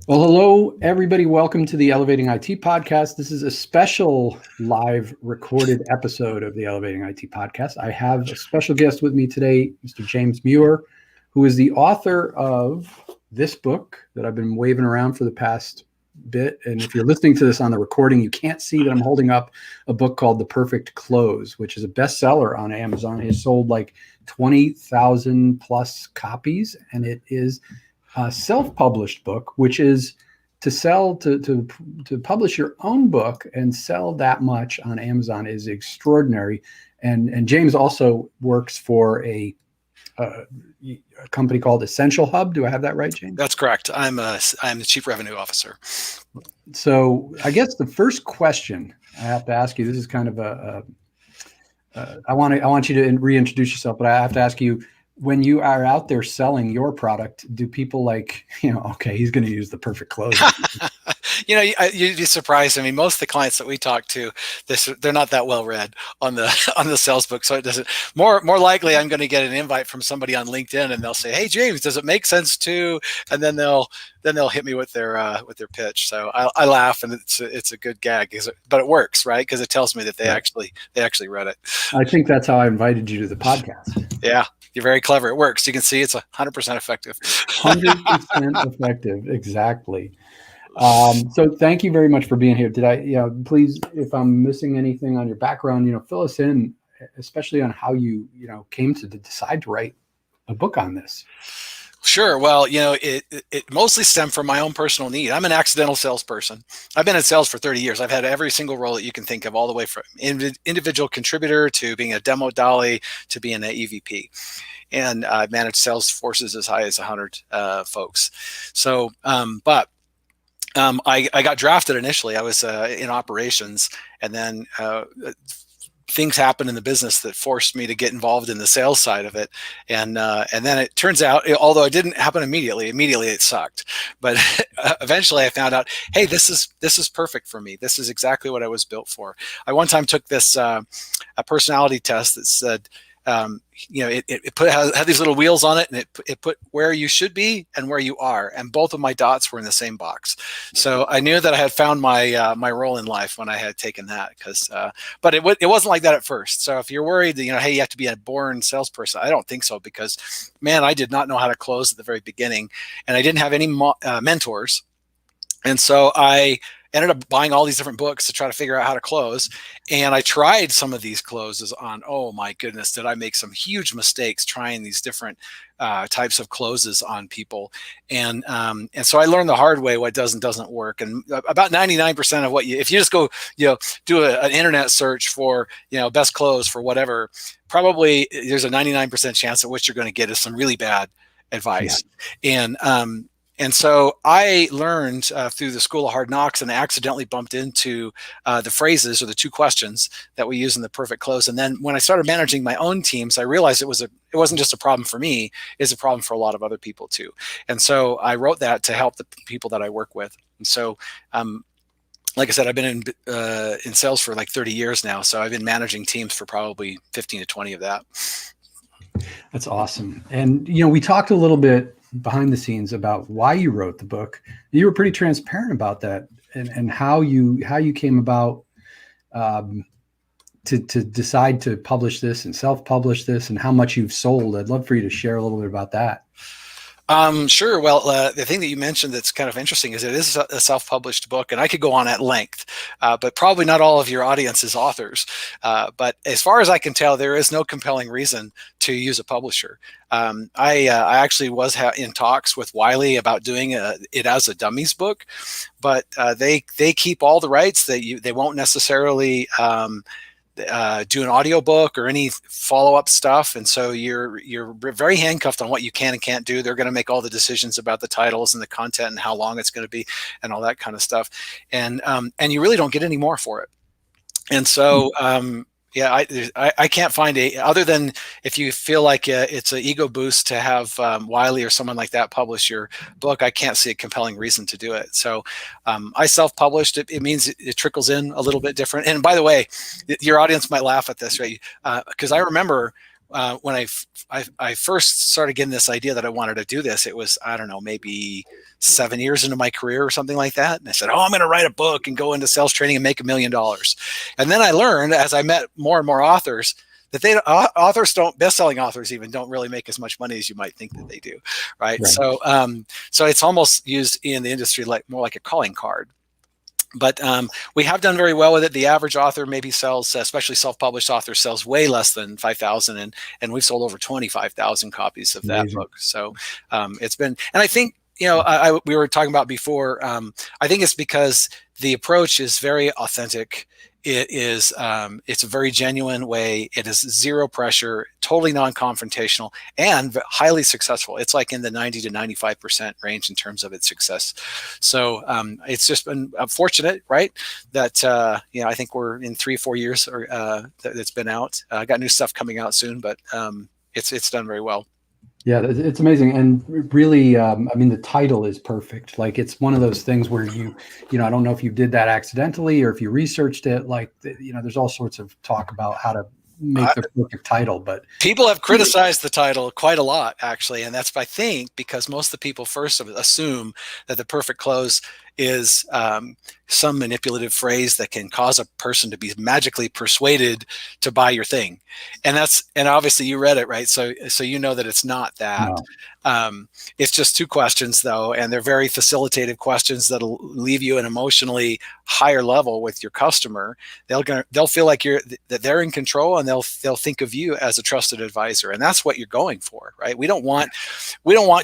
Well, hello, everybody. Welcome to the Elevating IT podcast. This is a special live recorded episode of the Elevating IT podcast. I have a special guest with me today, Mr. James Muir, who is the author of this book that I've been waving around for the past bit. And if you're listening to this on the recording, you can't see that I'm holding up a book called The Perfect Close, which is a bestseller on Amazon. It has sold like 20,000 plus copies, and it is a self-published book, which is to publish your own book and sell that much on Amazon is extraordinary. And James also works for a company called Essential Hub. Do I have that right, James? That's correct. I'm the Chief Revenue Officer. So I guess the first question I have to ask you, this is kind of I want you to reintroduce yourself, but I have to ask you, when you are out there selling your product, do people like, okay, he's going to use the perfect close? You'd be surprised. I mean, most of the clients that we talk to, they're not that well read on the sales book. So it doesn't. More likely, I'm going to get an invite from somebody on LinkedIn, and they'll say, "Hey, James, does it make sense to?" And then they'll hit me with their pitch. So I laugh, and it's a good gag, but it works, right? Because it tells me that they actually read it. I think that's how I invited you to the podcast. Yeah. You're very clever. It works. You can see it's 100% effective. 100% effective. Exactly. So thank you very much for being here. Please, if I'm missing anything on your background, fill us in, especially on how you came to decide to write a book on this. Sure. Well, it mostly stemmed from my own personal need. I'm an accidental salesperson. I've been in sales for 30 years. I've had every single role that you can think of, all the way from individual contributor to being a demo dolly to being an EVP. And I've managed sales forces as high as 100 folks. So, I got drafted initially. I was in operations, and then things happened in the business that forced me to get involved in the sales side of it. And then it turns out, although it didn't happen immediately it sucked. But eventually I found out, hey, this is perfect for me. This is exactly what I was built for. I one time took this a personality test that said, it had these little wheels on it, and it put where you should be and where you are, and both of my dots were in the same box. So I knew that I had found my my role in life when I had taken that. But it wasn't like that at first. So if you're worried that hey, you have to be a born salesperson, I don't think so, because man, I did not know how to close at the very beginning, and I didn't have any mentors, and so I ended up buying all these different books to try to figure out how to close. And I tried some of these closes on, oh my goodness, did I make some huge mistakes trying these different types of closes on people. And so I learned the hard way what does and doesn't work. And about 99% of what if you just go, do an internet search for, best close for whatever, probably there's a 99% chance that what you're going to get is some really bad advice. Yeah. And so I learned through the School of Hard Knocks, and I accidentally bumped into the phrases or the two questions that we use in the perfect close. And then when I started managing my own teams, I realized it wasn't just a problem for me; it's a problem for a lot of other people too. And so I wrote that to help the people that I work with. And so, like I said, I've been in sales for like 30 years now. So I've been managing teams for probably 15 to 20 of that. That's awesome. And we talked a little bit behind the scenes about why you wrote the book. You were pretty transparent about that, and how you came about to decide to publish this and self-publish this, and how much you've sold. I'd love for you to share a little bit about that. Sure. Well, the thing that you mentioned that's kind of interesting is it is a self-published book, and I could go on at length, but probably not all of your audience is authors. But as far as I can tell, there is no compelling reason to use a publisher. I actually was in talks with Wiley about doing it as a dummies book, but they keep all the rights. They won't necessarily do an audiobook or any follow-up stuff, and so you're very handcuffed on what you can and can't do. They're going to make all the decisions about the titles and the content and how long it's going to be and all that kind of stuff, and you really don't get any more for it. And so I can't find other than if you feel like it's an ego boost to have Wiley or someone like that publish your book, I can't see a compelling reason to do it. So I self-published. It means it trickles in a little bit different. And by the way, your audience might laugh at this, right? Because I remember when I first started getting this idea that I wanted to do this, it was, I don't know, maybe 7 years into my career or something like that. And I said, oh, I'm going to write a book and go into sales training and make $1 million. And then I learned, as I met more and more authors, that best-selling authors even don't really make as much money as you might think that they do, right? So it's almost used in the industry more like a calling card. But we have done very well with it. The average author maybe sells, especially self-published authors, sells way less than 5,000, and we've sold over 25,000 copies of that book. So it's been, and I think, we were talking about before. I think it's because the approach is very authentic. It is, it's a very genuine way. It is zero pressure, totally non-confrontational, and highly successful. It's like in the 90 to 95% range in terms of its success. So it's just been fortunate, right? That, I think we're in 3-4 years that it's been out. I got new stuff coming out soon, but it's done very well. Yeah, it's amazing. And really, the title is perfect. Like, it's one of those things where I don't know if you did that accidentally or if you researched it. Like, there's all sorts of talk about how to make the perfect title, but people have criticized the title quite a lot, actually. And that's, I think, because most of the people first assume that the perfect close is some manipulative phrase that can cause a person to be magically persuaded to buy your thing. And obviously you read it, right? So you know that it's not that. No. It's just 2 questions, though, and they're very facilitative questions that'll leave you an emotionally higher level with your customer. They'll feel like that they're in control, and they'll think of you as a trusted advisor, and that's what you're going for, right? We don't want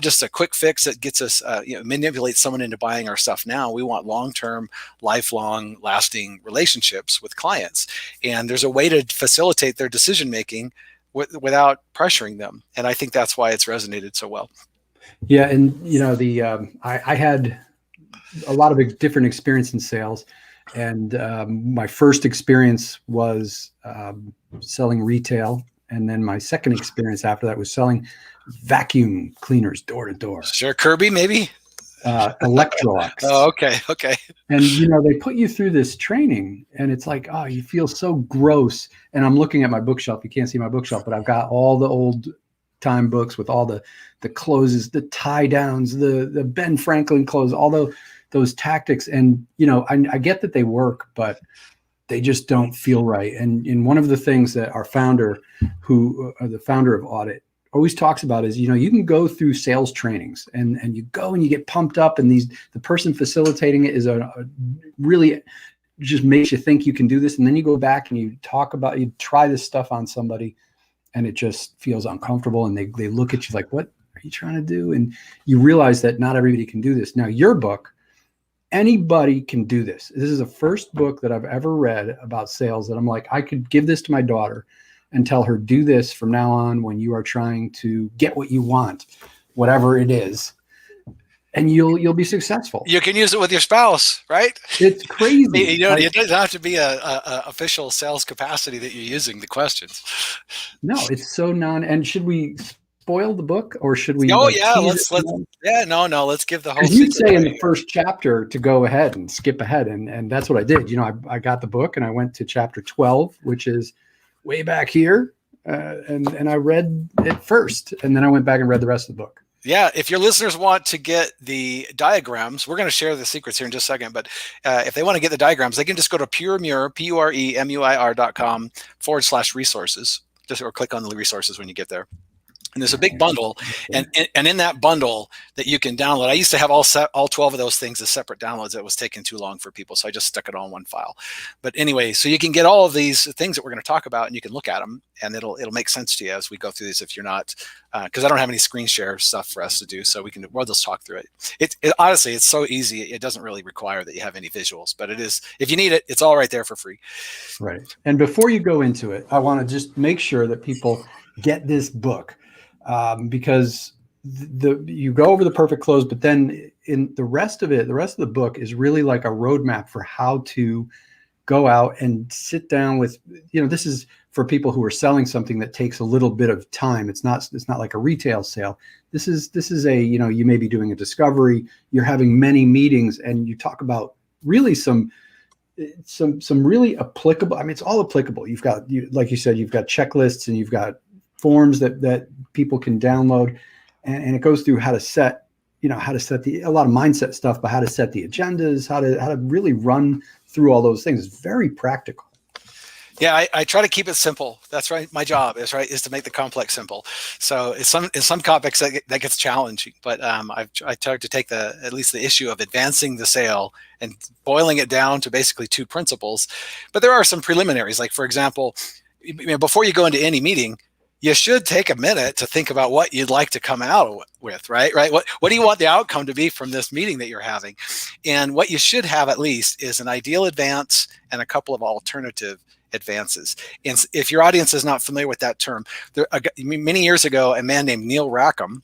just a quick fix that gets us manipulate someone into buying our stuff now. We want long-term, lifelong, lasting relationships with clients, and there's a way to facilitate their decision making without pressuring them. And I think that's why it's resonated so well. Yeah. And, I had a lot of different experience in sales. And my first experience was selling retail. And then my second experience after that was selling vacuum cleaners door to door. Sure. Kirby, maybe? Electrolux. Oh, okay. And they put you through this training, and it's like, oh, you feel so gross. And I'm looking at my bookshelf. You can't see my bookshelf, but I've got all the old time books with all the closes, the tie downs, the Ben Franklin close, all those tactics. And I get that they work, but they just don't feel right. And one of the things that our founder, the founder of Audit, always talks about is, you can go through sales trainings and you go and you get pumped up, and the person facilitating it is really just makes you think you can do this. And then you go back and you try this stuff on somebody, and it just feels uncomfortable. And they look at you like, what are you trying to do? And you realize that not everybody can do this. Now, your book, anybody can do this. This is the first book that I've ever read about sales that I'm like, I could give this to my daughter and tell her, do this from now on when you are trying to get what you want, whatever it is, and you'll be successful. You can use it with your spouse, right? It's crazy. It doesn't have to be a official sales capacity that you're using the questions. No, it's so and should we spoil the book, or should we? Oh, yeah, let's give the whole. You say in the first chapter to go ahead and skip ahead, and that's what I did. I got the book and I went to chapter 12, which is way back here, and I read it first, and then I went back and read the rest of the book. Yeah, if your listeners want to get the diagrams, we're going to share the secrets here in just a second, but if they want to get the diagrams, they can just go to PureMuir, PureMuir.com/resources, or click on the resources when you get there. And there's a big bundle, and in that bundle that you can download, I used to have all 12 of those things as separate downloads. That was taking too long for people, so I just stuck it all in one file. But anyway, so you can get all of these things that we're going to talk about, and you can look at them, and it'll make sense to you as we go through these. If you're not, because I don't have any screen share stuff for us to do, so we'll just talk through it. Honestly, it's so easy. It doesn't really require that you have any visuals, but it is. If you need it, it's all right there for free. Right. And before you go into it, I want to just make sure that people get this book. Because you go over the perfect close, but then in the rest of the book is really like a roadmap for how to go out and sit down with, this is for people who are selling something that takes a little bit of time. It's not like a retail sale. This is a, you may be doing a discovery, you're having many meetings, and you talk about really some really applicable. I mean, it's all applicable. You've got, like you said, you've got checklists, and you've got forms that people can download, and it goes through how to set, a lot of mindset stuff, but how to set the agendas, how to really run through all those things. It's very practical. Yeah, I try to keep it simple. That's right. My job is to make the complex simple. So in some topics that gets challenging, but I try to take at least the issue of advancing the sale and boiling it down to basically two principles. But there are some preliminaries, like for example, before you go into any meeting, you should take a minute to think about what you'd like to come out with, right? What do you want the outcome to be from this meeting that you're having? And what you should have at least is an ideal advance and a couple of alternative advances. And if your audience is not familiar with that term, many years ago, a man named Neil Rackham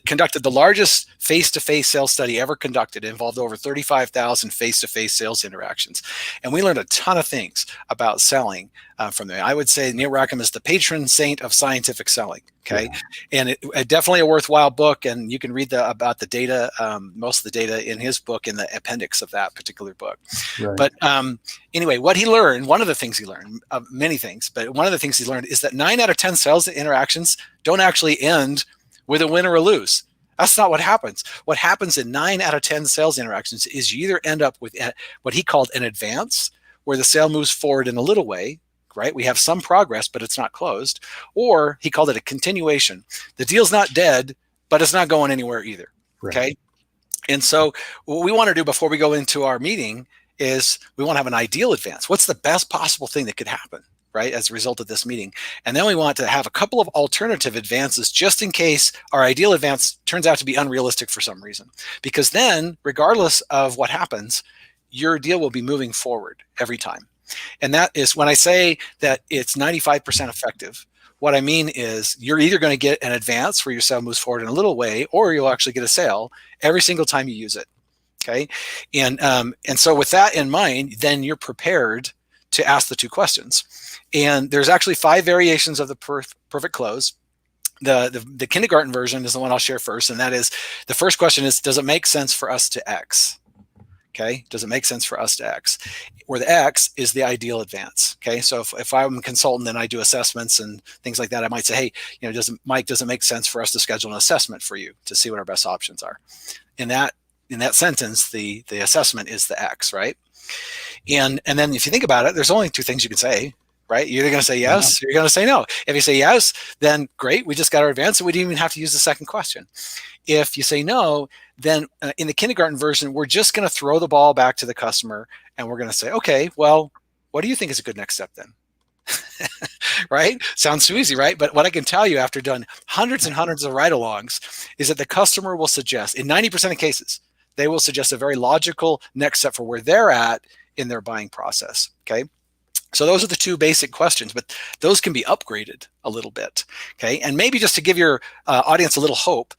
conducted the largest face-to-face sales study ever conducted. It involved over 35,000 face-to-face sales interactions. And we learned a ton of things about selling from there. I would say Neil Rackham is the patron saint of scientific selling. Okay. Yeah. And it definitely a worthwhile book. And you can read about the data, most of the data in his book in the appendix of that particular book. Right. But anyway, what he learned, one of the things he learned, many things, but one of the things he learned is that 9 out of 10 sales interactions don't actually end with a win or a lose. That's not what happens. What happens in 9 out of 10 sales interactions is you either end up with what he called an advance, where the sale moves forward in a little way, right? We have some progress, but it's not closed. Or he called it a continuation. The deal's not dead, but it's not going anywhere either. Right. Okay. And so what we want to do before we go into our meeting is we want to have an ideal advance. What's the best possible thing that could happen, right, as a result of this meeting? And then we want to have a couple of alternative advances just in case our ideal advance turns out to be unrealistic for some reason. Because then, regardless of what happens, your deal will be moving forward every time. And that is when I say that it's 95% effective, what I mean is you're either going to get an advance where your sale moves forward in a little way, or you'll actually get a sale every single time you use it. Okay. And so with that in mind, then you're prepared to ask the two questions. And there's actually 5 variations of the perfect close. The kindergarten version is the one I'll share first. And that is, the first question is, does it make sense for us to X? Okay. Does it make sense for us to X? Where the X is the ideal advance. Okay. So if I'm a consultant and I do assessments and things like that, I might say, hey, does it make sense for us to schedule an assessment for you to see what our best options are? In that sentence, the assessment is the X, right? And then if you think about it, there's only 2 things you can say, right? You're either going to say yes, or you're going to say no. If you say yes, then great, we just got our advance and we didn't even have to use the second question. If you say no, then in the kindergarten version, we're just going to throw the ball back to the customer and we're going to say, okay, well, what do you think is a good next step then? Right? Sounds too easy, right? But what I can tell you after done hundreds and hundreds of ride-alongs is that the customer will suggest, in 90% of cases, they will suggest a very logical next step for where they're at in their buying process. Okay. So those are the 2 basic questions, but those can be upgraded a little bit. Okay. And maybe just to give your audience a little hope,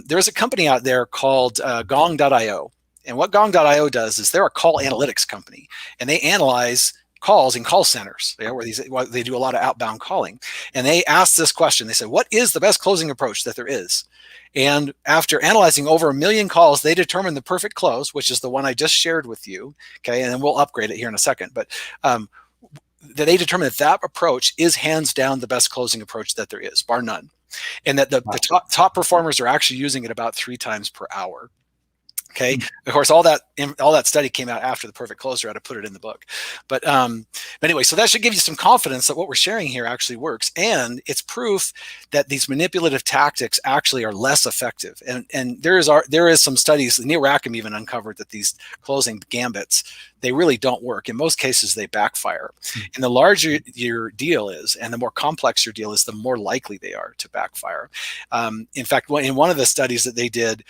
there's a company out there called Gong.io. And what Gong.io does is they're a call analytics company, and they analyze calls in call centers, where they do a lot of outbound calling. And they asked this question. They said, what is the best closing approach that there is? And after analyzing over 1 million calls, they determined the perfect close, which is the one I just shared with you. Okay. And then we'll upgrade it here in a second. But they determined that approach is hands down the best closing approach that there is, bar none. And that the top performers are actually using it about 3 times per hour. Okay. Of course, all that study came out after the perfect closer. I had to put it in the book. But anyway, so that should give you some confidence that what we're sharing here actually works. And it's proof that these manipulative tactics actually are less effective. And there is some studies, Neil Rackham even uncovered that these closing gambits, they really don't work. In most cases, they backfire. And the larger your deal is, and the more complex your deal is, the more likely they are to backfire. In fact, in one of the studies that they did,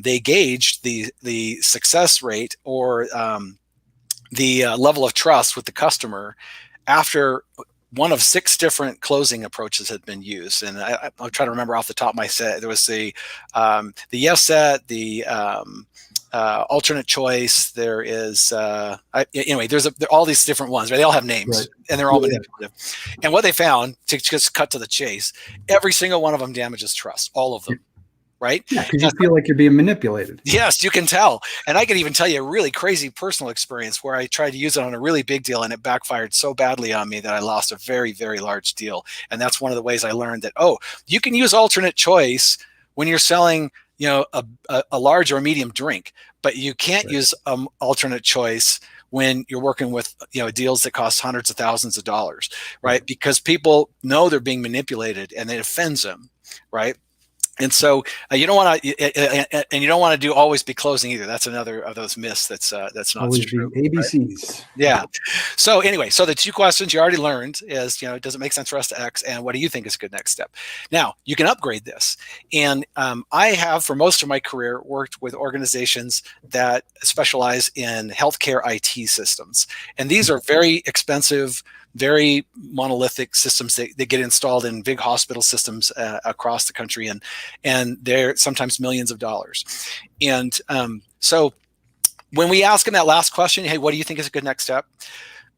they gauged the success rate or the level of trust with the customer after one of 6 different closing approaches had been used. And I'll try to remember off the top of my set. There was the yes set, the alternate choice. There is anyway. There are all these different ones. Right? They all have names, right, and they're all manipulative. And what they found, to just cut to the chase, every single one of them damages trust. All of them. right? Yeah, because you feel like you're being manipulated. Yes, you can tell. And I can even tell you a really crazy personal experience where I tried to use it on a really big deal and it backfired so badly on me that I lost a very, very large deal. And that's one of the ways I learned that, oh, you can use alternate choice when you're selling, a large or medium drink, but you can't use alternate choice when you're working with, deals that cost hundreds of thousands of dollars, right? Because people know they're being manipulated and it offends them, right? And so you don't want to, and you don't want to do always be closing either. That's another of those myths that's not always true. Be ABCs. Right? Yeah. So anyway, so the two questions you already learned is, does it make sense for us to X, and what do you think is a good next step? Now you can upgrade this, and I have for most of my career worked with organizations that specialize in healthcare IT systems, and these are very expensive, very monolithic systems that get installed in big hospital systems across the country, and they're sometimes millions of dollars. And so when we ask them that last question, hey, what do you think is a good next step?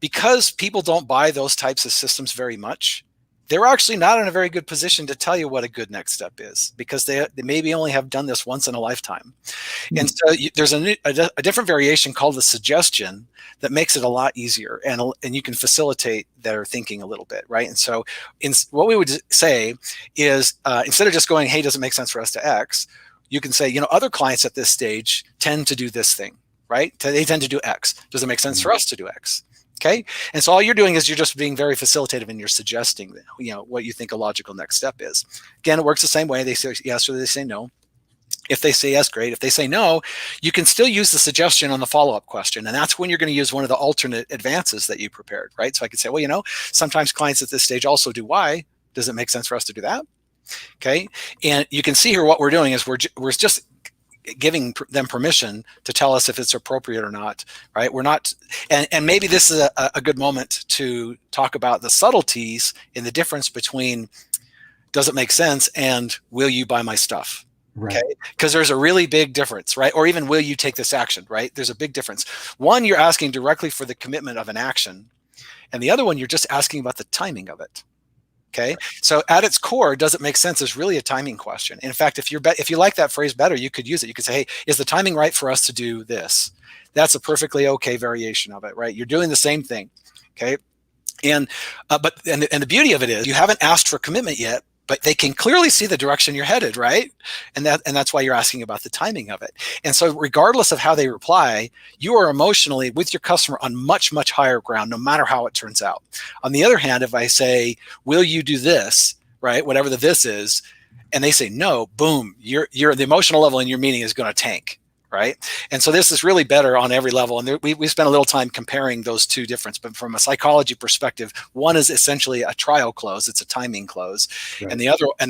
Because people don't buy those types of systems very much, they're actually not in a very good position to tell you what a good next step is, because they maybe only have done this once in a lifetime. And so there's a different variation called the suggestion that makes it a lot easier, and you can facilitate their thinking a little bit, right? And so what we would say is instead of just going, hey, does it make sense for us to X, you can say, other clients at this stage tend to do this thing, right? They tend to do X. Does it make sense for us to do X? Okay. And so all you're doing is you're just being very facilitative, and you're suggesting, what you think a logical next step is. Again, it works the same way. They say yes or they say no. If they say yes, great. If they say no, you can still use the suggestion on the follow-up question. And that's when you're going to use one of the alternate advances that you prepared, right? So I could say, well, sometimes clients at this stage also do Y. Does it make sense for us to do that? Okay. And you can see here what we're doing is we're just giving them permission to tell us if it's appropriate or not, right? We're not, and maybe this is a good moment to talk about the subtleties in the difference between does it make sense and will you buy my stuff? Right. Okay, because there's a really big difference, right? Or even will you take this action, right? There's a big difference. One, you're asking directly for the commitment of an action, and the other one, you're just asking about the timing of it. Okay, so at its core, does it make sense is really a timing question. In fact, if you like that phrase better, you could use it. You could say, hey, is the timing right for us to do this? That's a perfectly okay variation of it, right? You're doing the same thing, okay? And but the beauty of it is you haven't asked for commitment yet, but they can clearly see the direction you're headed, right? And that's why you're asking about the timing of it. And so regardless of how they reply, you are emotionally with your customer on much, much higher ground, no matter how it turns out. On the other hand, if I say, will you do this, right? Whatever the this is, and they say no, boom, you're the emotional level in your meeting is going to tank. Right. And so this is really better on every level. And we spent a little time comparing those two differences. But from a psychology perspective, one is essentially a trial close. It's a timing close. Right. And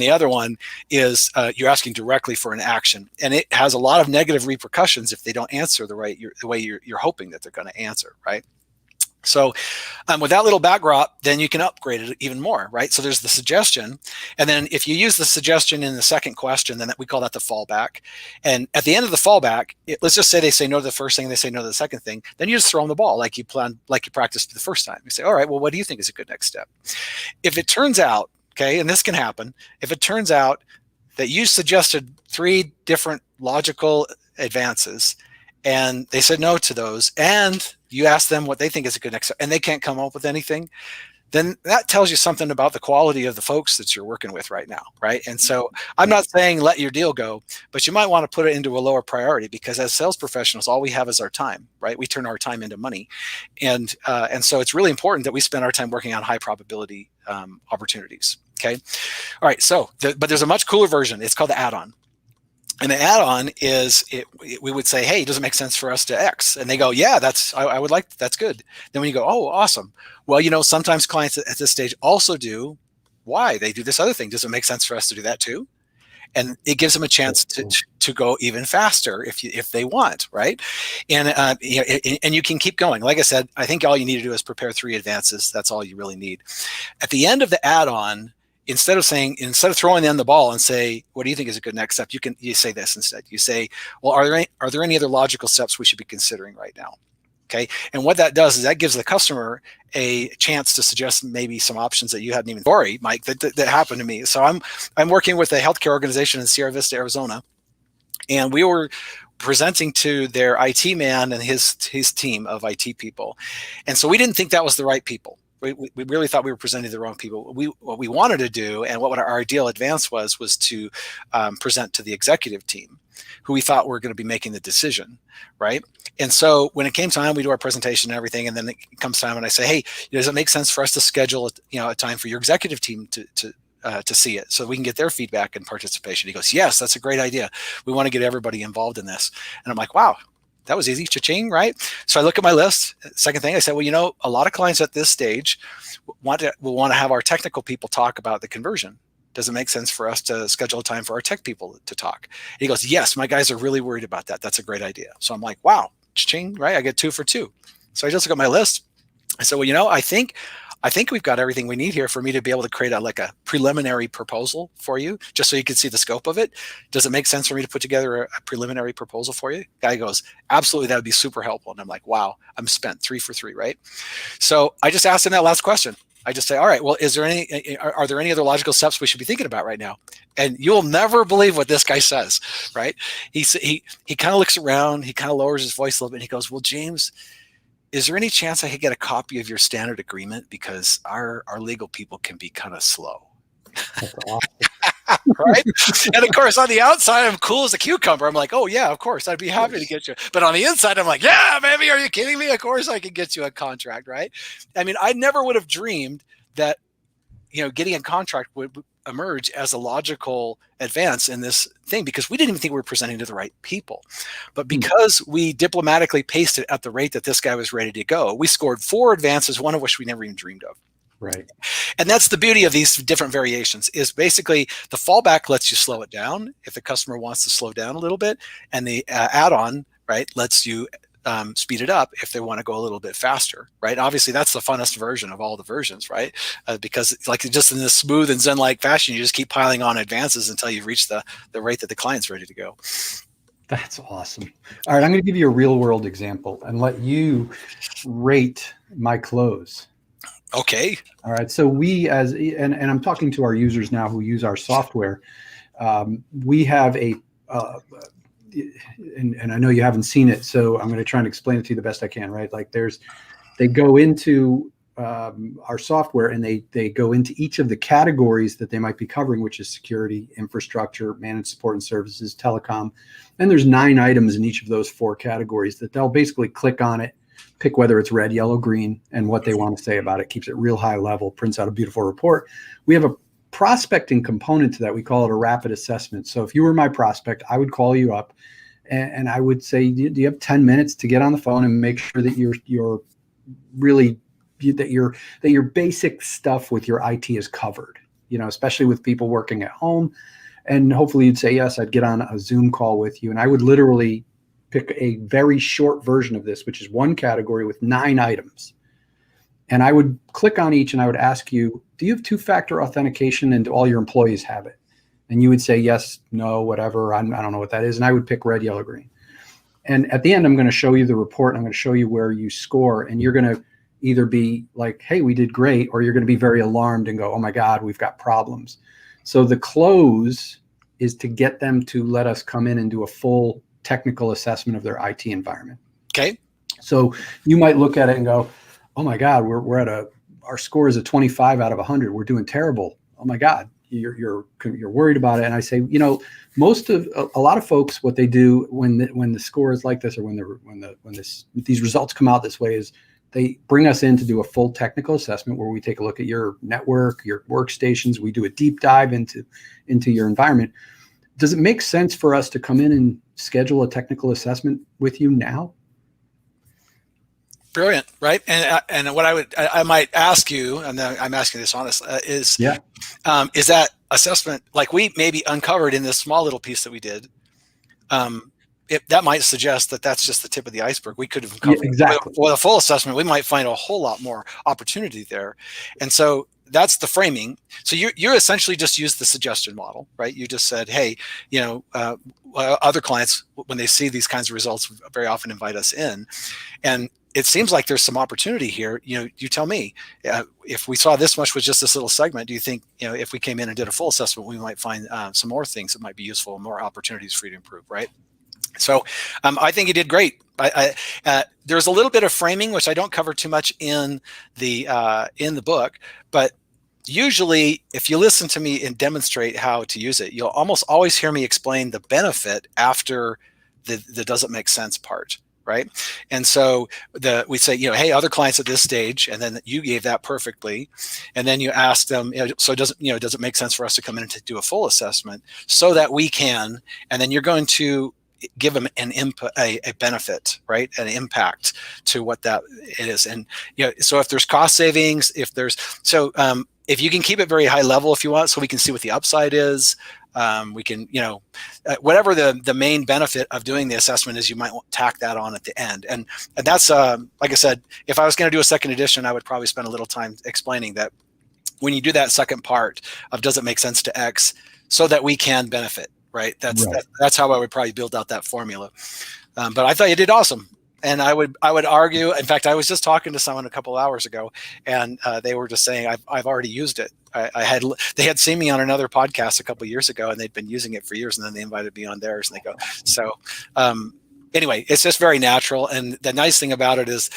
the other one is you're asking directly for an action. And it has a lot of negative repercussions if they don't answer the way you're hoping that they're going to answer. Right. So with that little backdrop, then you can upgrade it even more, right? So there's the suggestion. And then if you use the suggestion in the second question, then we call that the fallback. And at the end of the fallback, let's just say they say no to the first thing and they say no to the second thing. Then you just throw them the ball like you practiced the first time. You say, all right, well, what do you think is a good next step? If it turns out, okay, and this can happen, if it turns out that you suggested 3 different logical advances and they said no to those, and you ask them what they think is a good next step, and they can't come up with anything, then that tells you something about the quality of the folks that you're working with right now, right? And so I'm not saying let your deal go, but you might want to put it into a lower priority, because as sales professionals, all we have is our time, right? We turn our time into money. And so it's really important that we spend our time working on high probability opportunities, okay? All right, so, but there's a much cooler version. It's called the add-on. And the add-on is we would say, hey, does it make sense for us to X? And they go, yeah, I would like, that's good. Then when you go, oh, awesome. Well, sometimes clients at this stage also do Y. They do this other thing. Does it make sense for us to do that too? And it gives them a chance to go even faster if they want, right? And and you can keep going. Like I said, I think all you need to do is prepare 3 advances. That's all you really need. At the end of the add-on, instead of throwing them the ball and say, what do you think is a good next step? You say this instead. You say, well, are there any other logical steps we should be considering right now? Okay. And what that does is that gives the customer a chance to suggest maybe some options that you hadn't even story, Mike, that happened to me. So I'm working with a healthcare organization in Sierra Vista, Arizona, and we were presenting to their IT man and his team of IT people. And so we didn't think that was the right people. We really thought we were presenting the wrong people. What we wanted to do, and what our ideal advance was to present to the executive team, who we thought were going to be making the decision, right? And so when it came time, we do our presentation and everything, and then it comes time, and I say, hey, does it make sense for us to schedule a time for your executive team to see it, so we can get their feedback and participation? He goes, yes, that's a great idea. We want to get everybody involved in this. And I'm like, wow, that was easy, cha-ching, right? So I look at my list. Second thing, I said, well, a lot of clients at this stage will want to have our technical people talk about the conversion. Does it make sense for us to schedule a time for our tech people to talk? And he goes, yes, my guys are really worried about that. That's a great idea. So I'm like, wow, cha-ching, right? I get 2 for 2. So I just look at my list. I said, well, I think we've got everything we need here for me to be able to create a preliminary proposal for you, just so you can see the scope of it. Does it make sense for me to put together a preliminary proposal for you? Guy goes, absolutely, that would be super helpful. And I'm like, wow, I'm spent 3 for 3, right? So I just asked him that last question. I just say, all right, well, are there any other logical steps we should be thinking about right now? And you'll never believe what this guy says, right? He kind of looks around, he kind of lowers his voice a little bit, and he goes, well, James, is there any chance I could get a copy of your standard agreement? Because our legal people can be kind of slow. That's awesome. Right? And of course, on the outside, I'm cool as a cucumber. I'm like, oh yeah, of course, I'd be happy to get you. But on the inside, I'm like, yeah, baby, are you kidding me? Of course I can get you a contract, right? I mean, I never would have dreamed that, getting a contract would emerge as a logical advance in this thing, because we didn't even think we were presenting to the right people. But because we diplomatically paced it at the rate that this guy was ready to go, we scored 4 advances, one of which we never even dreamed of. Right. And that's the beauty of these different variations, is basically the fallback lets you slow it down if the customer wants to slow down a little bit, and the add-on, right, lets you speed it up if they want to go a little bit faster, right? Obviously, that's the funnest version of all the versions, right? Because just in this smooth and zen-like fashion, you just keep piling on advances until you reach the rate that the client's ready to go. That's awesome. All right, I'm going to give you a real-world example and let you rate my close. Okay. All right. So and I'm talking to our users now who use our software. We have and I know you haven't seen it, so I'm going to try and explain it to you the best I can, right? Like they go into our software, and they go into each of the categories that they might be covering, which is security, infrastructure, managed support and services, telecom. And there's 9 items in each of those 4 categories that they'll basically click on it, pick whether it's red, yellow, green, and what they want to say about it, keeps it real high level, prints out a beautiful report. We have a prospecting component to that. We call it a rapid assessment. So if you were my prospect, I would call you up and I would say, do you have 10 minutes to get on the phone and make sure that your basic stuff with your IT is covered, especially with people working at home. And hopefully you'd say, yes, I'd get on a Zoom call with you. And I would literally pick a very short version of this, which is 1 category with 9 items. And I would click on each and I would ask you, do you have 2-factor authentication and do all your employees have it? And you would say, yes, no, whatever. I don't know what that is. And I would pick red, yellow, green. And at the end, I'm going to show you the report. And I'm going to show you where you score. And you're going to either be like, hey, we did great, or you're going to be very alarmed and go, oh my God, we've got problems. So the close is to get them to let us come in and do a full technical assessment of their IT environment. Okay. So you might look at it and go, oh my God, we're at our score is a 25 out of 100. We're doing terrible. Oh my God, you're worried about it. And I say, a lot of folks, what they do when the score is like this, or when these results come out this way, is they bring us in to do a full technical assessment where we take a look at your network, your workstations. We do a deep dive into your environment. Does it make sense for us to come in and schedule a technical assessment with you now? Brilliant, right? And what I might ask you, and I'm asking this honestly, is that assessment, like we maybe uncovered in this small little piece that we did, that might suggest that that's just the tip of the iceberg. We could have uncovered exactly. With a full assessment, we might find a whole lot more opportunity there. And so that's the framing. So you essentially just used the suggestion model, right? You just said, hey, other clients, when they see these kinds of results, very often invite us in. And it seems like there's some opportunity here. You tell me, if we saw this much with just this little segment, do you think, if we came in and did a full assessment, we might find some more things that might be useful, more opportunities for you to improve, right? So I think you did great. There's a little bit of framing, which I don't cover too much in the book, but usually if you listen to me and demonstrate how to use it, you'll almost always hear me explain the benefit after the doesn't make sense part, right? And so we say, hey, other clients at this stage, and then you gave that perfectly, and then you ask them, so does it make sense for us to come in and to do a full assessment so that we can, and then you're going to give them an input, a benefit, right, an impact to what that it is. And so if there's cost savings, if you can keep it very high level if you want, so we can see what the upside is. We can, whatever the main benefit of doing the assessment is, you might tack that on at the end. And that's, like I said, if I was going to do a second edition, I would probably spend a little time explaining that when you do that second part of does it make sense to X, so that we can benefit, right? That's how I would probably build out that formula. But I thought you did awesome. And I would argue, in fact, I was just talking to someone a couple hours ago, and they were just saying, I've already used it. They had seen me on another podcast a couple of years ago, and they'd been using it for years, and then they invited me on theirs, and they go, so anyway, it's just very natural. And the nice thing about it is,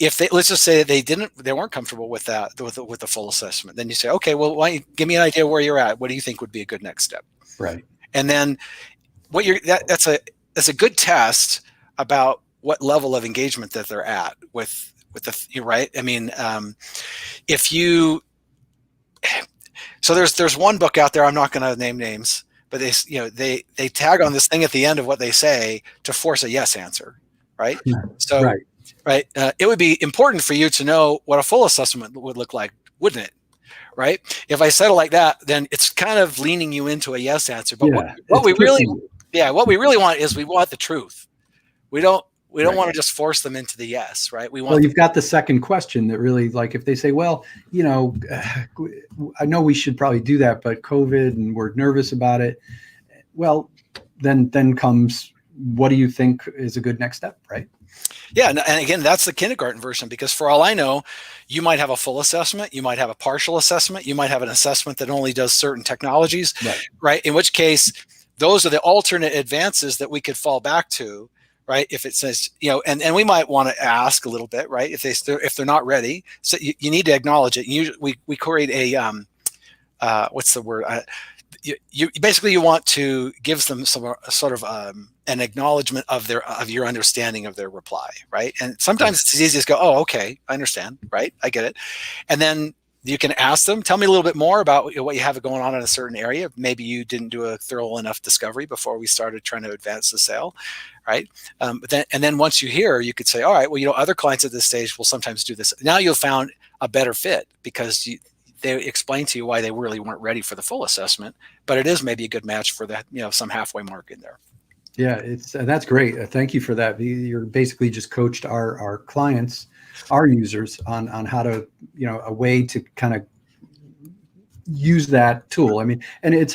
if they, let's just say they weren't comfortable with that, with the full assessment, then you say, okay, well, why don't you give me an idea where you're at? What do you think would be a good next step? Right. And then that's a good test about what level of engagement that they're at with the, right? I mean, so there's one book out there, I'm not going to name names, but they tag on this thing at the end of what they say to force a yes answer, right? So, right. It would be important for you to know what a full assessment would look like, wouldn't it? Right? If I said it like that, then it's kind of leaning you into a yes answer. But what we really want is we want the truth. We don't want to just force them into the yes, right? You've got the second question that really, like, if they say, well, I know we should probably do that, but COVID and we're nervous about it. Well, then comes, what do you think is a good next step, right? Yeah, and again, that's the kindergarten version, because for all I know, you might have a full assessment, you might have a partial assessment, you might have an assessment that only does certain technologies, right? In which case, those are the alternate advances that we could fall back to, right? If it says, and we might want to ask a little bit, right? If they're not ready, so you need to acknowledge it. We create a what's the word? You basically, you want to give them some sort of an acknowledgement of your understanding of their reply, right? And sometimes it's easy to go, oh, okay, I understand, right? I get it. And then you can ask them, tell me a little bit more about what you have going on in a certain area. Maybe you didn't do a thorough enough discovery before we started trying to advance the sale, right? But then once you hear, you could say, all right, well, other clients at this stage will sometimes do this. Now you've found a better fit because they explain to you why they really weren't ready for the full assessment, but it is maybe a good match for that, some halfway mark in there. Yeah, that's great. Thank you for that. You're basically just coached our clients, our users on how to, a way to kind of use that tool. I mean, and it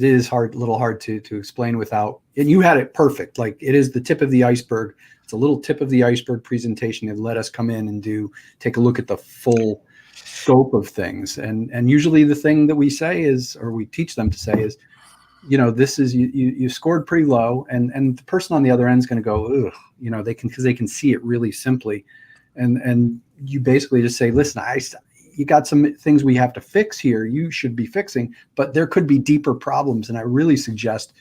is a little hard to explain without, and you had it perfect. Like, it is the tip of the iceberg. It's a little tip of the iceberg presentation that let us come in and take a look at the full scope of things. And usually the thing that we say is, or we teach them to say is, this is, you scored pretty low, and the person on the other end is going to go, ugh, because they can see it really simply. And you basically just say, listen, you got some things we have to fix here. You should be fixing, but there could be deeper problems. And I really suggest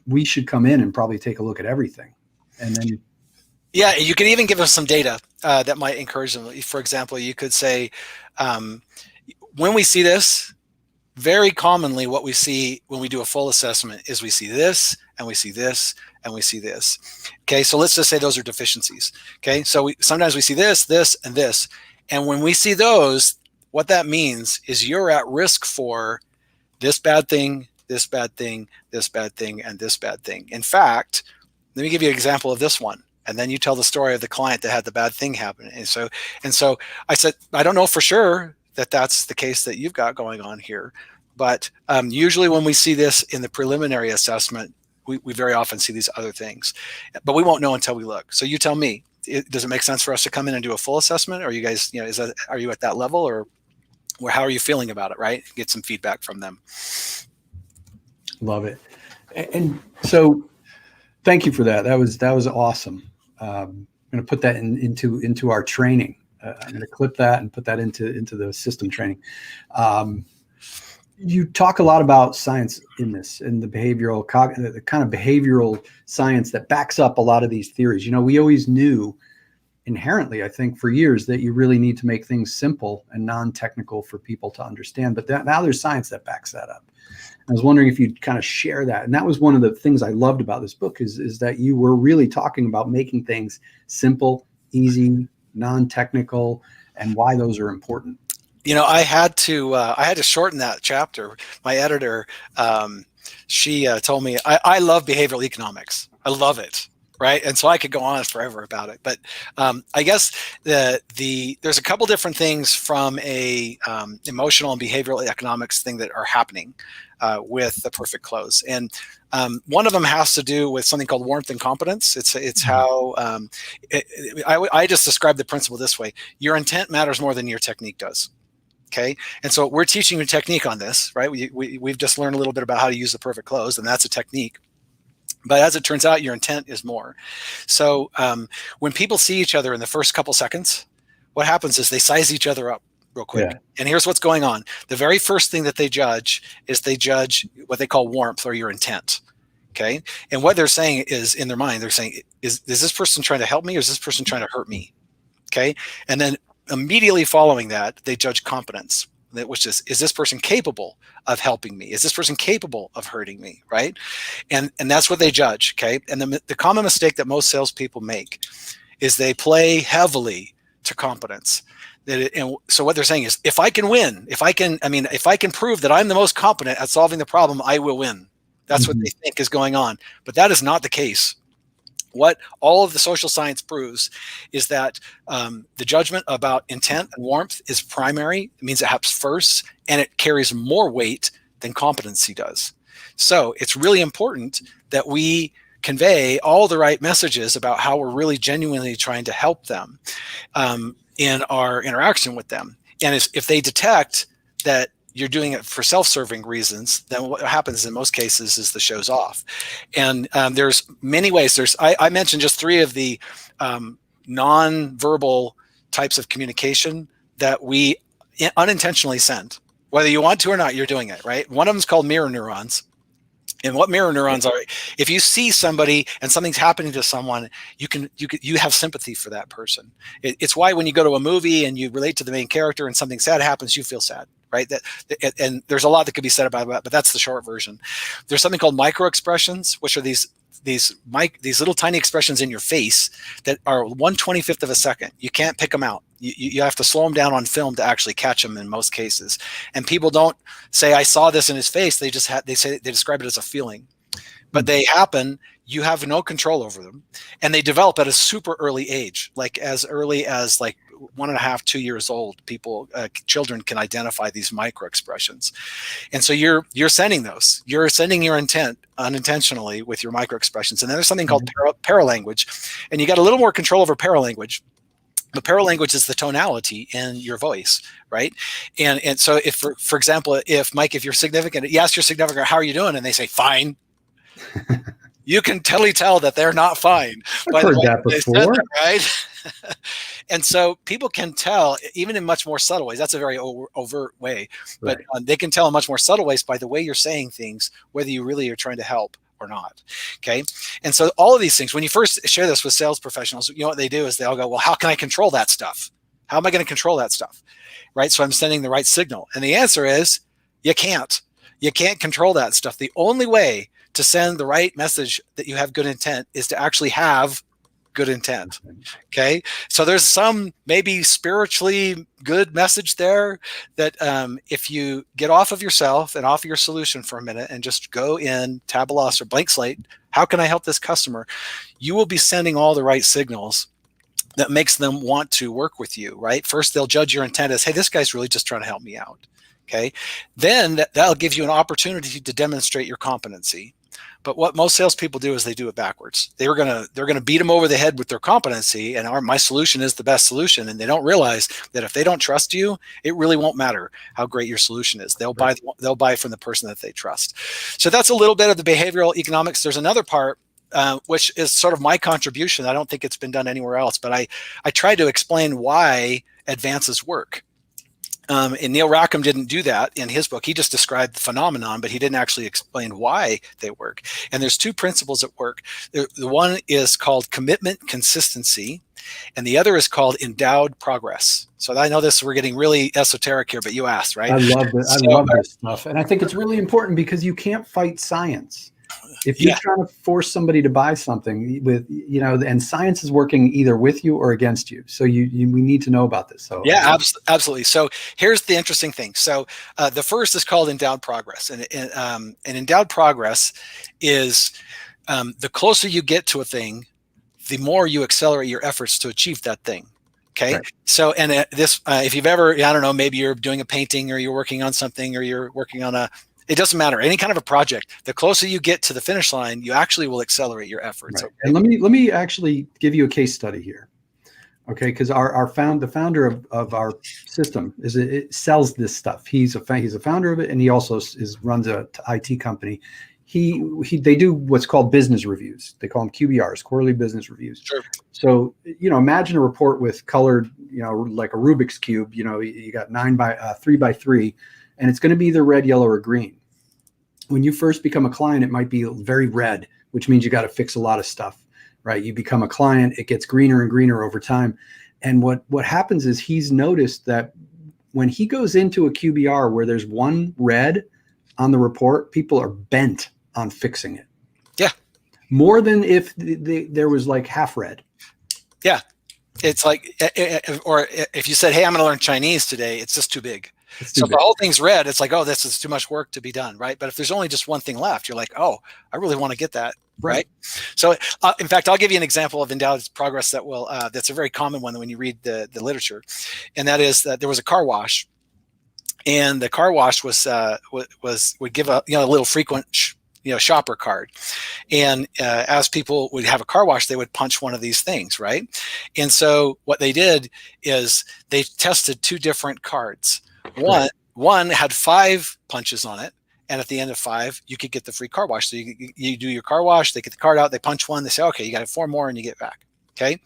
we should come in and probably take a look at everything. And then, yeah, you can even give us some data that might encourage them. For example, you could say, when we see this, very commonly what we see when we do a full assessment is we see this, and we see this, and we see this. Okay, so let's just say those are deficiencies. Okay, so sometimes we see this, this, and this. And when we see those, what that means is you're at risk for this bad thing, this bad thing, this bad thing, and this bad thing. In fact, let me give you an example of this one. And then you tell the story of the client that had the bad thing happen. And so I said, I don't know for sure that that's the case that you've got going on here. But usually when we see this in the preliminary assessment, we very often see these other things, but we won't know until we look. So you tell me, does it make sense for us to come in and do a full assessment? Or you guys, are you at that level, or how are you feeling about it? Right? Get some feedback from them. Love it. And so thank you for that. That was awesome. I'm going to put that into our training. I'm going to clip that and put that into the system training. You talk a lot about science in this, and the kind of behavioral science that backs up a lot of these theories. We always knew inherently, I think, for years, that you really need to make things simple and non-technical for people to understand. But now there's science that backs that up. I was wondering if you'd kind of share that. And that was one of the things I loved about this book is that you were really talking about making things simple, easy, non-technical, and why those are important. I had to shorten that chapter. My editor, she told me, I love behavioral economics. I love it. Right. And so I could go on forever about it. But I guess there's a couple different things from a emotional and behavioral economics thing that are happening with the perfect close. And one of them has to do with something called warmth and competence. It's how I just describe the principle this way. Your intent matters more than your technique does. Okay. And so we're teaching you a technique on this, right? We've just learned a little bit about how to use the perfect close, and that's a technique. But as it turns out, your intent is more. So when people see each other in the first couple seconds, what happens is they size each other up real quick. Yeah. And here's what's going on. The very first thing that they judge is what they call warmth, or your intent. Okay. And what they're saying is, in their mind, they're saying, is this person trying to help me, or is this person trying to hurt me? Okay. And then immediately following that, they judge competence, which is this person capable of helping me? Is this person capable of hurting me? Right. And that's what they judge. Okay. And the common mistake that most salespeople make is they play heavily to competence. And so what they're saying is, if I can win, if I can prove that I'm the most competent at solving the problem, I will win. That's what they think is going on. But that is not the case. What all of the social science proves is that the judgment about intent and warmth is primary. It means it happens first, and it carries more weight than competency does. So it's really important that we convey all the right messages about how we're really genuinely trying to help them in our interaction with them. And if they detect that you're doing it for self-serving reasons, then what happens in most cases is the show's off. And there's many ways. I mentioned just 3 of the non-verbal types of communication that we unintentionally send. Whether you want to or not, you're doing it, right? One of them is called mirror neurons. And what mirror neurons are, if you see somebody and something's happening to someone, you have sympathy for that person. It's why when you go to a movie and you relate to the main character and something sad happens, you feel sad. Right. And there's a lot that could be said about that, but that's the short version. There's something called micro expressions, which are these little tiny expressions in your face that are 1/25th of a second. You can't pick them out. You have to slow them down on film to actually catch them in most cases. And people don't say, I saw this in his face. They describe it as a feeling, but they happen. You have no control over them, and they develop at a super early age, like as early as 1.5, 2 years old. Children can identify these micro expressions. And so you're sending those. You're sending your intent unintentionally with your micro expressions. And then there's something called paralanguage. And you got a little more control over paralanguage. The paralanguage is the tonality in your voice, right? And so if, for example, if you're significant, you ask your significant, how are you doing? And they say, fine. You can tell that they're not fine. I've heard that before. Right? And so people can tell, even in much more subtle ways. That's a very overt way. But right. They can tell in much more subtle ways by the way you're saying things, whether you really are trying to help or not. Okay. And so all of these things, when you first share this with sales professionals, you know what they do is they all go, well, how can I control that stuff? How am I going to control that stuff? Right. So I'm sending the right signal. And the answer is you can't. You can't control that stuff. The only way to send the right message that you have good intent is to actually have good intent. Okay. So there's some maybe spiritually good message there that if you get off of yourself and off of your solution for a minute and just go in tabula rasa or blank slate, how can I help this customer? You will be sending all the right signals that makes them want to work with you, right? First, they'll judge your intent as, hey, this guy's really just trying to help me out. Okay. Then that'll give you an opportunity to demonstrate your competency. But what most salespeople do is they do it backwards. They're gonna beat them over the head with their competency, and my solution is the best solution. And they don't realize that if they don't trust you, it really won't matter how great your solution is. They'll buy from the person that they trust. So that's a little bit of the behavioral economics. There's another part, which is sort of my contribution. I don't think it's been done anywhere else, but I tried to explain why advances work. And Neil Rackham didn't do that in his book. He just described the phenomenon, but he didn't actually explain why they work. And there's two principles at work. The one is called commitment consistency, and the other is called endowed progress. So I know we're getting really esoteric here, but you asked, right? I love it. I love this stuff. And I think it's really important because you can't fight science. If you're trying to force somebody to buy something and science is working either with you or against you. So we need to know about this. So yeah, absolutely. So here's the interesting thing. So the first is called endowed progress, and endowed progress is the closer you get to a thing, the more you accelerate your efforts to achieve that thing. Okay. Right. So, and if you've ever, I don't know, maybe you're doing a painting or you're working on something or you're working on it doesn't matter, any kind of a project, the closer you get to the finish line, you actually will accelerate your efforts. Right. And let me actually give you a case study here. Okay. Because the founder of our system it sells this stuff. He's a founder of it. And he also runs a IT company. They do what's called business reviews. They call them QBRs, quarterly business reviews. Sure. So, imagine a report with colored, like a Rubik's Cube, you got 3 by 3, and it's going to be either red, yellow, or green. When you first become a client, it might be very red, which means you got to fix a lot of stuff, right? You become a client, it gets greener and greener over time. And what happens is he's noticed that when he goes into a QBR where there's one red on the report, people are bent on fixing it. Yeah. More than if there was like half red. Yeah. It's like, or if you said, hey, I'm going to learn Chinese today, it's just too big. So if the whole thing's red, it's like, oh, this is too much work to be done, right? But if there's only just one thing left, you're like, oh, I really want to get that, right? So in fact, I'll give you an example of endowed progress that's a very common one when you read the literature. And that is that there was a car wash, and the car wash would give a little frequent shopper card. And as people would have a car wash, they would punch one of these things, right? And so what they did is they tested two different cards. One had 5 punches on it, and at the end of 5, you could get the free car wash. So you do your car wash, they get the card out, they punch one, they say, okay, you got 4 more, and you get back. Okay.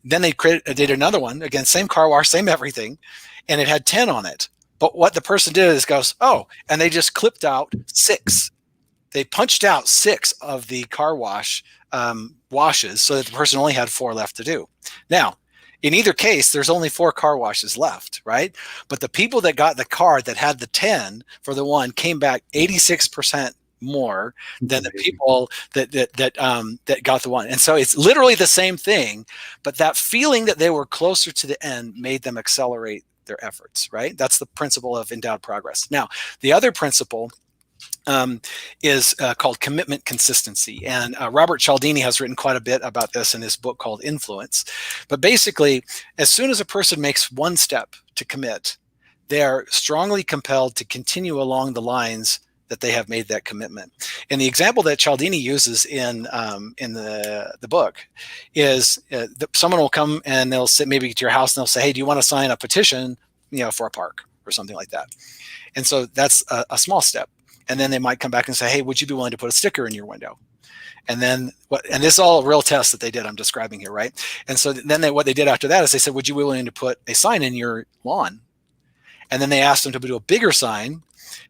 Then they did another one, again, same car wash, same everything, and it had 10 on it. But what the person did is goes, oh, and they just clipped out 6. They punched out 6 of the car wash washes so that the person only had 4 left to do. Now, in either case, there's only 4 car washes left, right? But the people that got the card that had the 10 for the one came back 86% more than the people that got the one. And so it's literally the same thing, but that feeling that they were closer to the end made them accelerate their efforts, right? That's the principle of endowed progress. Now, the other principle is called commitment consistency. And Robert Cialdini has written quite a bit about this in his book called Influence. But basically, as soon as a person makes one step to commit, they are strongly compelled to continue along the lines that they have made that commitment. And the example that Cialdini uses in the book is someone will come and they'll sit maybe to your house and they'll say, hey, do you want to sign a petition, for a park or something like that? And so that's a small step. And then they might come back and say, hey, would you be willing to put a sticker in your window? And then and this is all a real test that they did, I'm describing here, right? And so then what they did after that is they said, would you be willing to put a sign in your lawn? And then they asked them to do a bigger sign.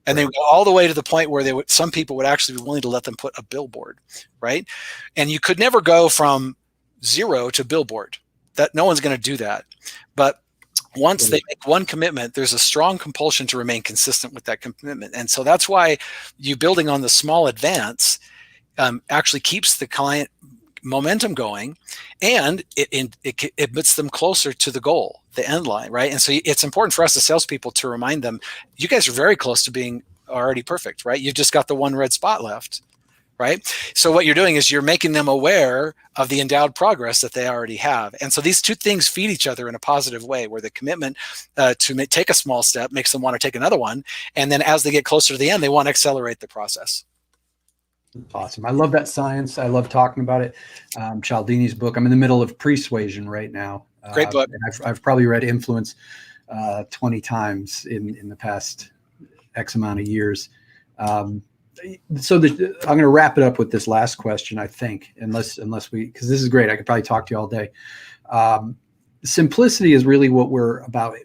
And they would go all the way to the point where some people would actually be willing to let them put a billboard, right? And you could never go from 0 to billboard. That no one's going to do that. But once they make one commitment, there's a strong compulsion to remain consistent with that commitment. And so that's why you building on the small advance actually keeps the client momentum going, and it puts them closer to the goal, the end line, right? And so it's important for us as salespeople to remind them, you guys are very close to being already perfect, right? You've just got the one red spot left, right? So what you're doing is you're making them aware of the endowed progress that they already have. And so these two things feed each other in a positive way, where the commitment to take a small step makes them want to take another one. And then as they get closer to the end, they want to accelerate the process. Awesome. I love that science. I love talking about it. Cialdini's book. I'm in the middle of Persuasion right now. Great book. And I've probably read Influence 20 times in the past X amount of years. So I'm going to wrap it up with this last question, I think, unless we, because this is great. I could probably talk to you all day. Simplicity is really what we're about.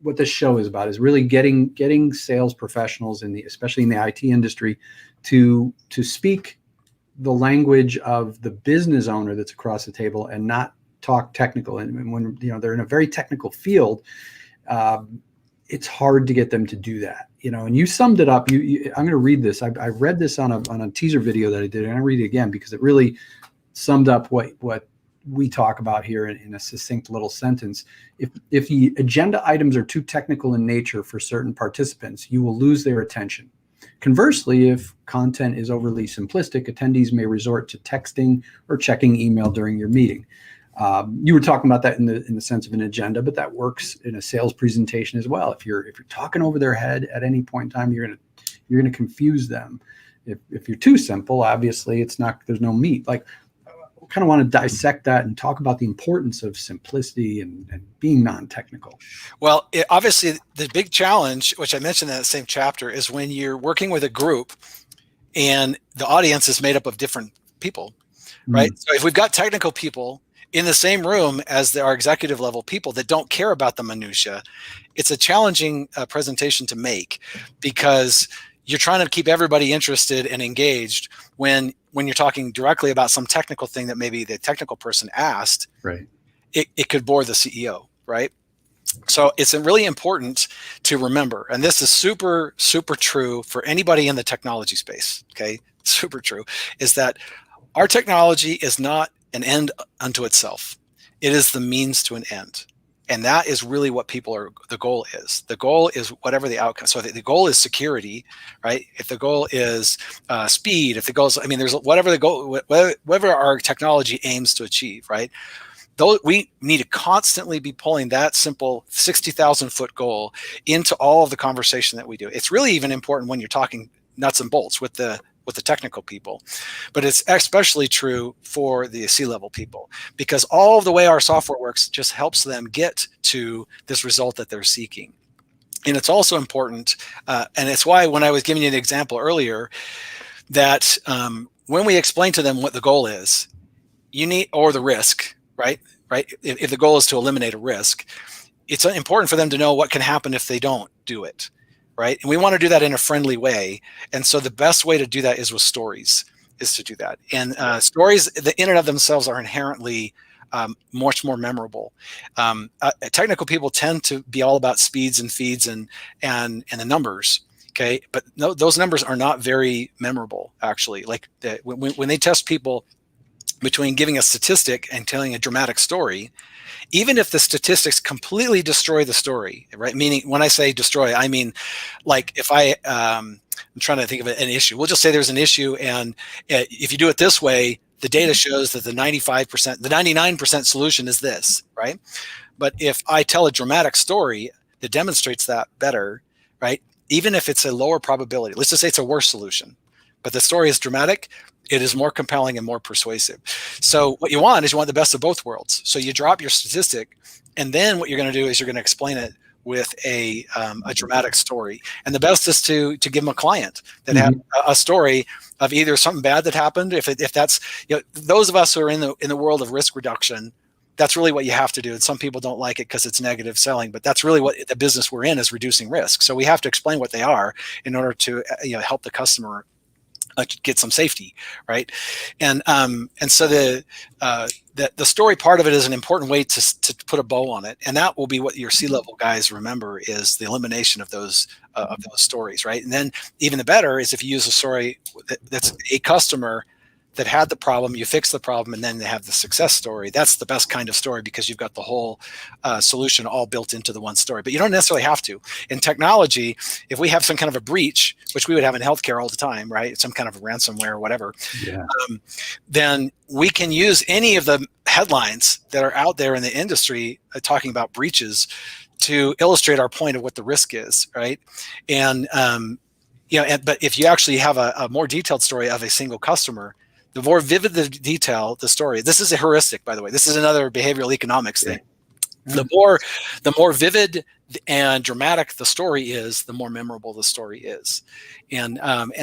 What this show is about is really getting sales professionals especially in the IT industry to speak the language of the business owner that's across the table and not talk technical. And when they're in a very technical field, it's hard to get them to do that. And you summed it up. I'm going to read this. I read this on a teaser video that I did, and I read it again because it really summed up what we talk about here in a succinct little sentence. If the agenda items are too technical in nature for certain participants, you will lose their attention. Conversely, if content is overly simplistic, attendees may resort to texting or checking email during your meeting. You were talking about that in the sense of an agenda, but that works in a sales presentation as well. If you're talking over their head at any point in time, you're gonna confuse them. If you're too simple, obviously there's no meat. Like, kind of want to dissect that and talk about the importance of simplicity and being non-technical. Well, obviously the big challenge, which I mentioned in that same chapter, is when you're working with a group and the audience is made up of different people, right? So if we've got technical people in the same room as our executive level people that don't care about the minutia, it's a challenging presentation to make, because you're trying to keep everybody interested and engaged when you're talking directly about some technical thing that maybe the technical person asked. Right. It could bore the CEO, right? So it's really important to remember, and this is super, super true for anybody in the technology space, okay? Super true, is that our technology is not an end unto itself. It is the means to an end. And that is really what the goal is. The goal is whatever the outcome. So the goal is security, right? If the goal is speed, if the goal is, there's whatever the goal, whatever our technology aims to achieve, right? Though we need to constantly be pulling that simple 60,000 foot goal into all of the conversation that we do. It's really even important when you're talking nuts and bolts with the technical people, but it's especially true for the C-level people, because all of the way our software works just helps them get to this result that they're seeking. And it's also important, and it's why when I was giving you an example earlier, that when we explain to them what the goal is, or the risk, right? If the goal is to eliminate a risk, it's important for them to know what can happen if they don't do it. Right. And we want to do that in a friendly way. And so the best way to do that is with stories, is to do that. And stories in and of themselves are inherently much more memorable. Technical people tend to be all about speeds and feeds and the numbers. Okay. But no, those numbers are not very memorable, actually. Like when they test people between giving a statistic and telling a dramatic story, even if the statistics completely destroy the story, right? Meaning, when I say destroy, I mean, like if I'm trying to think of an issue. We'll just say there's an issue, and if you do it this way, the data shows that the 95%, the 99% solution is this, right? But if I tell a dramatic story that demonstrates that better, right? Even if it's a lower probability, let's just say it's a worse solution, but the story is dramatic, it is more compelling and more persuasive. So what you want the best of both worlds. So you drop your statistic, and then what you're going to do is you're going to explain it with a dramatic story. And the best is to give them a client that had a story of either something bad that happened. If that's, those of us who are in the world of risk reduction, that's really what you have to do. And some people don't like it because it's negative selling, but that's really what the business we're in is, reducing risk. So we have to explain what they are in order to help the customer get some safety, right? And so the story part of it is an important way to put a bow on it, and that will be what your C-level guys remember, is the elimination of those stories, right? And then even the better is if you use a story that's a customer that had the problem, you fix the problem, and then they have the success story. That's the best kind of story, because you've got the whole solution all built into the one story. But you don't necessarily have to. In technology, if we have some kind of a breach, which we would have in healthcare all the time, right? Some kind of ransomware or whatever, then we can use any of the headlines that are out there in the industry talking about breaches to illustrate our point of what the risk is, right? And but if you actually have a more detailed story of a single customer, the more vivid the detail, the story. This is a heuristic, by the way. This is another behavioral economics thing. The more vivid and dramatic the story is, the more memorable the story is, and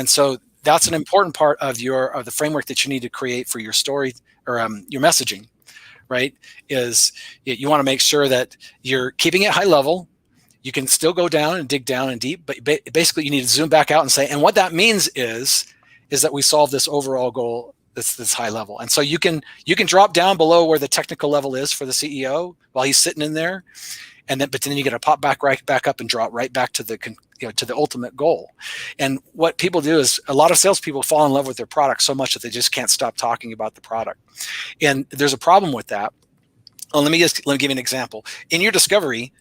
so that's an important part of the framework that you need to create for your story or your messaging, right? Is you want to make sure that you're keeping it high level. You can still go down and dig down and deep, but basically you need to zoom back out and say, and what that means is that we solve this overall goal that's this high level. And so you can drop down below where the technical level is for the CEO while he's sitting in there, but then you get to pop right back up and drop right back to the ultimate goal. And what people do is a lot of salespeople fall in love with their product so much that they just can't stop talking about the product. And there's a problem with that. Well, let me give you an example. In your discovery,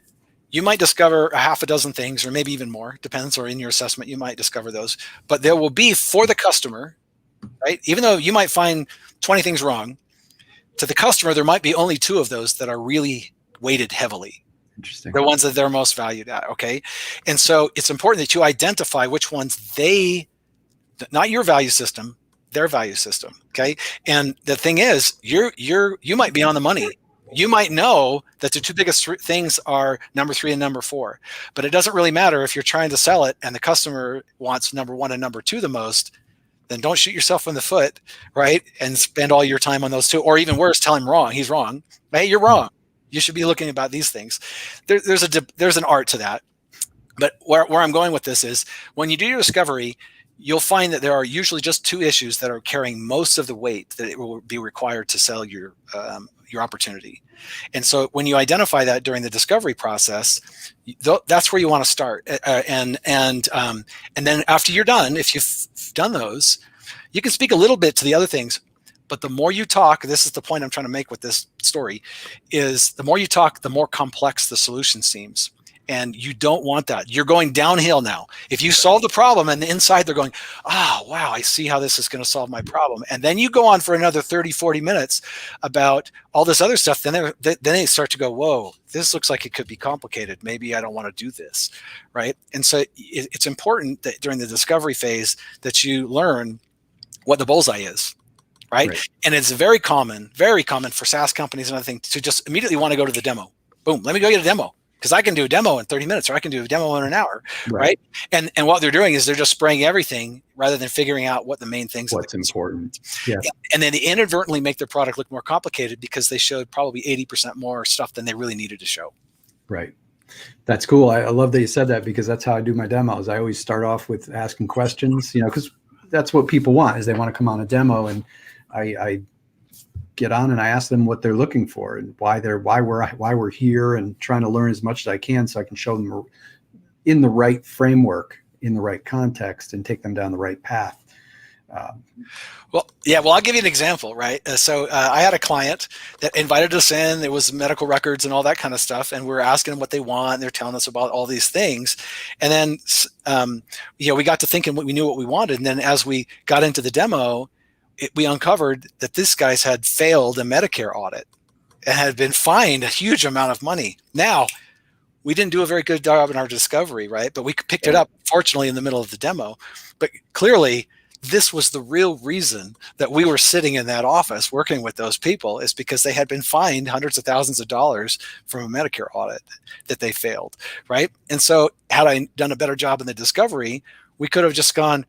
you might discover a half a dozen things, or maybe even more, depends, or in your assessment, you might discover those. But there will be, for the customer, right? Even though you might find 20 things wrong, to the customer, there might be only 2 of those that are really weighted heavily. Interesting. The ones that they're most valued at, okay? And so it's important that you identify which ones not your value system, their value system, okay? And the thing is, you might be on the money. You might know that the 2 biggest things are number 3 and number 4, but it doesn't really matter if you're trying to sell it and the customer wants number 1 and number 2 the most. Then don't shoot yourself in the foot, right? And spend all your time on those 2, or even worse, tell him he's wrong. Hey, you're wrong. You should be looking about these things. There's an art to that. But where I'm going with this is, when you do your discovery, you'll find that there are usually just 2 issues that are carrying most of the weight that it will be required to sell your opportunity. And so when you identify that during the discovery process, that's where you want to start. And then after you're done, if you've done those, you can speak a little bit to the other things. But the more you talk, this is the point I'm trying to make with this story, is the more you talk, the more complex the solution seems. And you don't want that. You're going downhill now. If you solve the problem and inside they're going, oh, wow, I see how this is going to solve my problem. And then you go on for another 30, 40 minutes about all this other stuff. Then they start to go, whoa, this looks like it could be complicated. Maybe I don't want to do this, right? And so it's important that during the discovery phase that you learn what the bullseye is. Right? And it's very common for SaaS companies and other things to just immediately want to go to the demo. Boom, let me go get a demo, because I can do a demo in 30 minutes, or I can do a demo in an hour, right? And what they're doing is they're just spraying everything rather than figuring out what the main things are. What's important. Yeah. And then they inadvertently make their product look more complicated because they showed probably 80% more stuff than they really needed to show. Right. That's cool. I love that you said that, because that's how I do my demos. I always start off with asking questions, because that's what people want, is they want to come on a demo, and I get on and I ask them what they're looking for and why we're here, and trying to learn as much as I can so I can show them in the right framework, in the right context, and take them down the right path. Well, I'll give you an example, right? So I had a client that invited us in. It was medical records and all that kind of stuff, and we were asking them what they want, and they're telling us about all these things. And then, we got to thinking we knew what we wanted. And then as we got into the demo, we uncovered that this guy's had failed a Medicare audit and had been fined a huge amount of money. Now, we didn't do a very good job in our discovery, right? But we picked it up, fortunately, in the middle of the demo. But clearly, this was the real reason that we were sitting in that office working with those people, is because they had been fined hundreds of thousands of dollars from a Medicare audit that they failed, right? And so had I done a better job in the discovery, we could have just gone,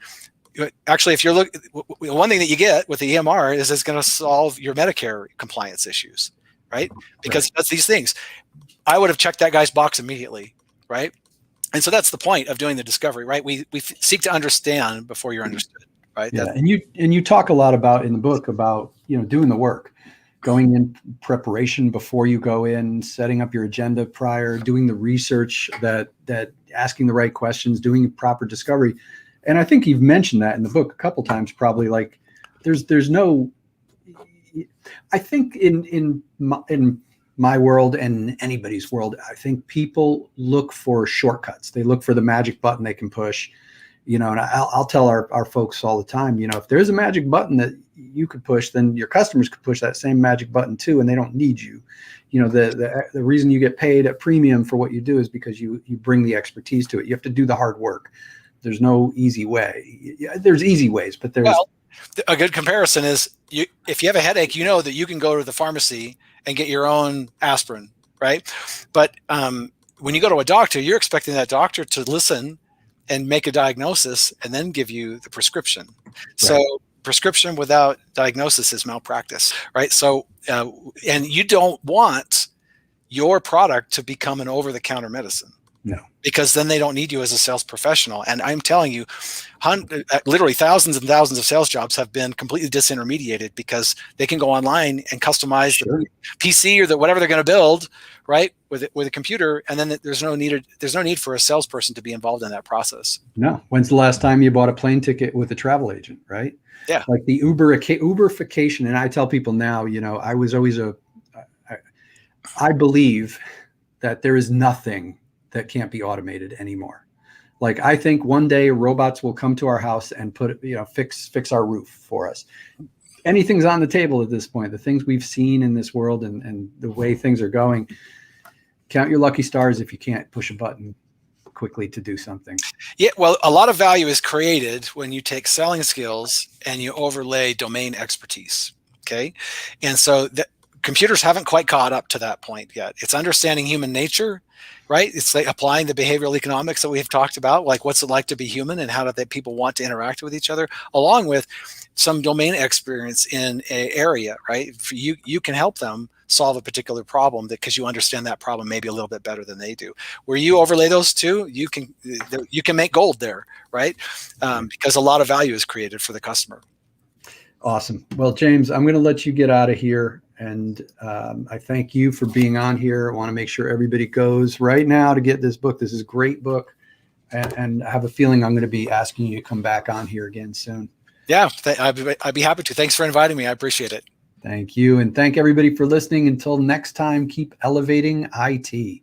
actually, if you're looking, one thing that you get with the EMR is it's going to solve your Medicare compliance issues, right? Because it does these things. I would have checked that guy's box immediately, right? And so that's the point of doing the discovery, right? We seek to understand before you're understood, right? Yeah, and you talk a lot about in the book about doing the work, going in preparation before you go in, setting up your agenda prior, doing the research, that asking the right questions, doing proper discovery. And I think you've mentioned that in the book a couple times, probably. Like, there's no, I think in my world and anybody's world, I think people look for shortcuts. They look for the magic button they can push, and I'll tell our folks all the time, if there's a magic button that you could push, then your customers could push that same magic button too, and they don't need you. The reason you get paid a premium for what you do is because you bring the expertise to it. You have to do the hard work. there's no easy way. There's easy ways, but there's a good comparison is if you have a headache, you know that you can go to the pharmacy and get your own aspirin, right? But when you go to a doctor, you're expecting that doctor to listen and make a diagnosis and then give you the prescription. Right. So prescription without diagnosis is malpractice, right? So, and you don't want your product to become an over-the-counter medicine. No. Because then they don't need you as a sales professional. And I'm telling you, literally thousands and thousands of sales jobs have been completely disintermediated because they can go online and customize the PC or whatever they're going to build, right, with a computer, and then there's no need for a salesperson to be involved in that process. No. When's the last time you bought a plane ticket with a travel agent, right? Yeah. Like the Uberification. And I tell people now, I was always I believe that there is nothing that can't be automated anymore. Like, I think one day robots will come to our house and fix our roof for us. Anything's on the table at this point. The things we've seen in this world and the way things are going, count your lucky stars if you can't push a button quickly to do something. Yeah, well, a lot of value is created when you take selling skills and you overlay domain expertise. Okay. And so computers haven't quite caught up to that point yet. It's understanding human nature, right? It's like applying the behavioral economics that we've talked about, like what's it like to be human and how do people want to interact with each other, along with some domain experience in an area, right? You can help them solve a particular problem because you understand that problem maybe a little bit better than they do. Where you overlay those two, you can make gold there, right? Because a lot of value is created for the customer. Awesome. Well, James, I'm going to let you get out of here. And I thank you for being on here. I want to make sure everybody goes right now to get this book. This is a great book. And I have a feeling I'm going to be asking you to come back on here again soon. Yeah, I'd be happy to. Thanks for inviting me. I appreciate it. Thank you. And thank everybody for listening. Until next time, keep elevating IT.